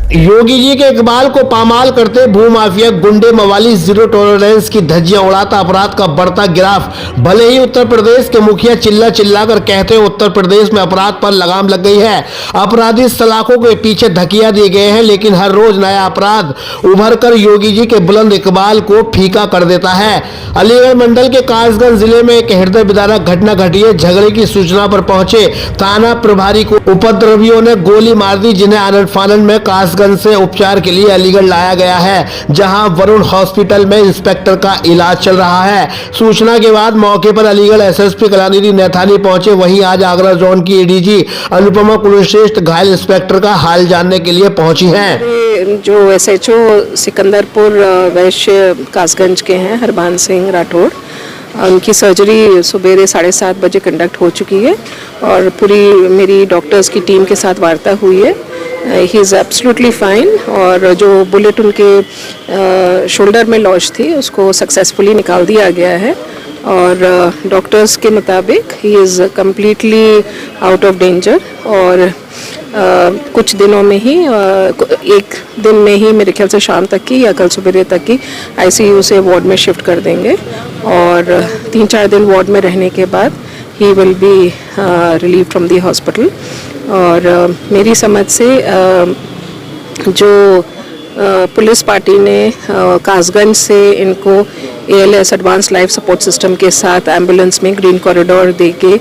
योगी जी के इकबाल को पामाल करते भूमाफिया गुंडे मवाली जीरो टॉलरेंस की धज्जियां उड़ाता अपराध का बढ़ता गिराफ। भले ही उत्तर प्रदेश के मुखिया चिल्ला चिल्लाकर कहते हैं उत्तर प्रदेश में अपराध पर लगाम लग गई है, अपराधी सलाखों के पीछे धकिया दिए गए हैं, लेकिन हर रोज नया अपराध उभर कर योगी जी के बुलंद इकबाल को फीका कर देता है। अलीगढ़ मंडल के कासगंज जिले में एक हृदय विदारक घटना घटी है। झगड़े की सूचना पर पहुंचे थाना प्रभारी को उपद्रवियों ने गोली मार दी, जिन्हें आनंद फानंद में कासगंज से उपचार के लिए अलीगढ़ लाया गया है, जहां वरुण हॉस्पिटल में इंस्पेक्टर का इलाज चल रहा है। सूचना के बाद मौके पर अलीगढ़ एसएसपी कलानिधि नैथानी पहुंचे। वहीं आज आगरा जोन की एडीजी अनुपमा कुलश्रेष्ठ घायल इंस्पेक्टर का हाल जानने के लिए पहुंची हैं। जो एसएचओ सिकंदरपुर वैश्य कासगंज के हैं हरबान सिंह राठौड़, उनकी सर्जरी सुबह 7:30 बजे कंडक्ट हो चुकी है और पूरी मेरी डॉक्टर्स की टीम के साथ वार्ता हुई है। ही इज़ एब्सोल्युटली फाइन और जो बुलेट उनके शोल्डर में लॉज थी उसको सक्सेसफुली निकाल दिया गया है और डॉक्टर्स के मुताबिक he is completely out of danger और कुछ दिनों में ही एक दिन में ही मेरे ख्याल से शाम तक की या कल सुबह तक की आईसीयू से वार्ड में शिफ्ट कर देंगे और 3-4 दिन वार्ड में रहने के बाद he will be relieve from the hospital. और मेरी समझ से जो पुलिस पार्टी ने कासगंज से इनको ALS advance life support system के साथ एम्बुलेंस में ग्रीन कॉरिडोर दे के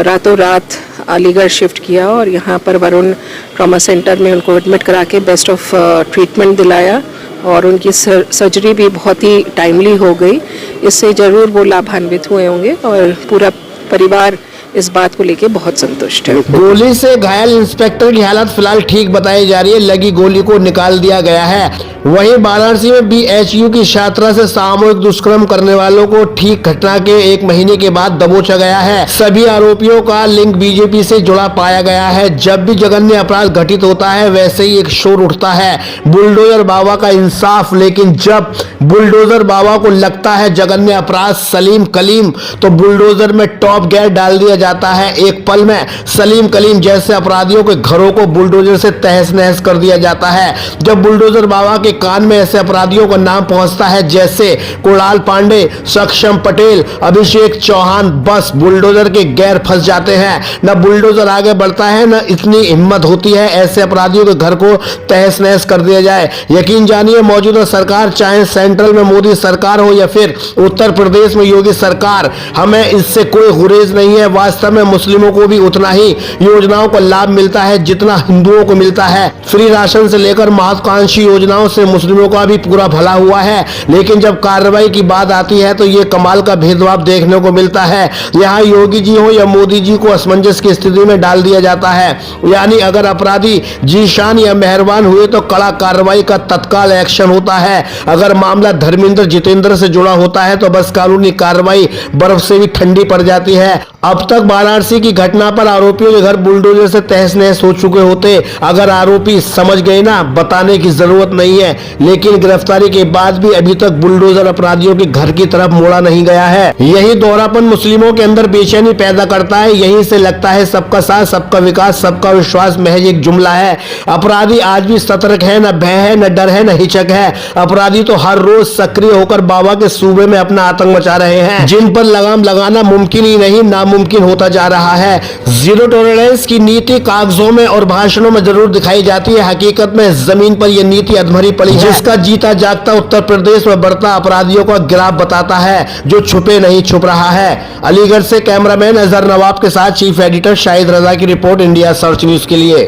रातों रात अलीगढ़ शिफ्ट किया और यहाँ पर वरुण ट्रॉमा सेंटर में उनको एडमिट करा के बेस्ट ऑफ ट्रीटमेंट दिलाया और उनकी सर्जरी भी बहुत ही टाइमली हो गई। इससे ज़रूर वो लाभान्वित हुए होंगे और पूरा परिवार इस बात को लेके बहुत संतुष्ट है। गोली से घायल इंस्पेक्टर की हालत फिलहाल ठीक बताई जा रही है। लगी गोली को निकाल दिया गया है। वहीं वाराणसी में BHU की छात्रा से सामूहिक दुष्कर्म करने वालों को ठीक घटना के 1 महीने के बाद दबोचा गया है। सभी आरोपियों का लिंक बीजेपी से जुड़ा पाया गया है। जब भी जघन्य अपराध घटित होता है वैसे ही एक शोर उठता है, बुलडोजर बाबा का इंसाफ। लेकिन जब बुलडोजर बाबा को लगता है जघन्य अपराध सलीम कलीम, तो बुलडोजर में टॉप गियर डाल दिया जाता है। एक पल में सलीम कलीम जैसे अपराधियों के घरों को बुलडोजर से तहस नहस कर दिया जाता है। जब बुलडोजर बाबा के कान में ऐसे अपराधियों का नाम पहुंचता है जैसे कुणाल पांडे, सक्षम पटेल, अभिषेक चौहान, बस बुलडोजर के गैर फंस जाते हैं। न बुलडोजर आगे बढ़ता है, न इतनी हिम्मत होती है ऐसे अपराधियों के घर को तहस नहस कर दिया जाए। यकीन जानिए मौजूदा सरकार, चाहे सेंट्रल में मोदी सरकार हो या फिर उत्तर प्रदेश में योगी सरकार, हमें इससे कोई गुरेज नहीं है। वास्तव में मुस्लिमों को भी उतना ही योजनाओं का लाभ मिलता है जितना हिंदुओं को मिलता है। फ्री राशन से लेकर महत्वाकांक्षी योजनाओं से मुस्लिमों का भी पूरा भला हुआ है। लेकिन जब कार्रवाई की बात आती है तो ये कमाल का भेदभाव देखने को मिलता है। यहाँ योगी जी हो या मोदी जी को असमंजस की स्थिति में डाल दिया जाता है। यानी अगर अपराधी जीशान या मेहरबान हुए तो कड़ा कार्रवाई का तत्काल एक्शन होता है। अगर मामला धर्मेंद्र जितेंद्र से जुड़ा होता है तो बस कानूनी कार्रवाई बर्फ से भी ठंडी पड़ जाती है। अब तक वाराणसी की घटना पर आरोपियों के घर बुलडोजर से तहस नहस हो चुके होते। अगर आरोपी समझ गए ना, बताने की जरूरत नहीं है। लेकिन गिरफ्तारी के बाद भी अभी तक बुलडोजर अपराधियों के घर की तरफ मोड़ा नहीं गया है। यही दोहरापन मुस्लिमों के अंदर बेचैनी पैदा करता है। यहीं से लगता है सबका साथ, सबका विकास, सबका विश्वास महज एक जुमला है। अपराधी आज भी सतर्क है, न भय है, न डर है, न हिचक है। अपराधी तो हर रोज सक्रिय होकर बाबा के सूबे में अपना आतंक मचा रहे हैं, जिन पर लगाम लगाना मुमकिन ही नहीं नामुमकिन होता जा रहा है। जीरो टॉलरेंस की नीति कागजों में और भाषणों में जरूर दिखाई जाती है, हकीकत में जमीन पर यह नीति अधमरी पड़ी है, जिसका जीता जागता उत्तर प्रदेश में बढ़ता अपराधियों का ग्राफ बताता है, जो छुपे नहीं छुप रहा है। अलीगढ़ से कैमरामैन अजहर नवाब के साथ चीफ एडिटर शाहिद रजा की रिपोर्ट, इंडिया सर्च न्यूज के लिए।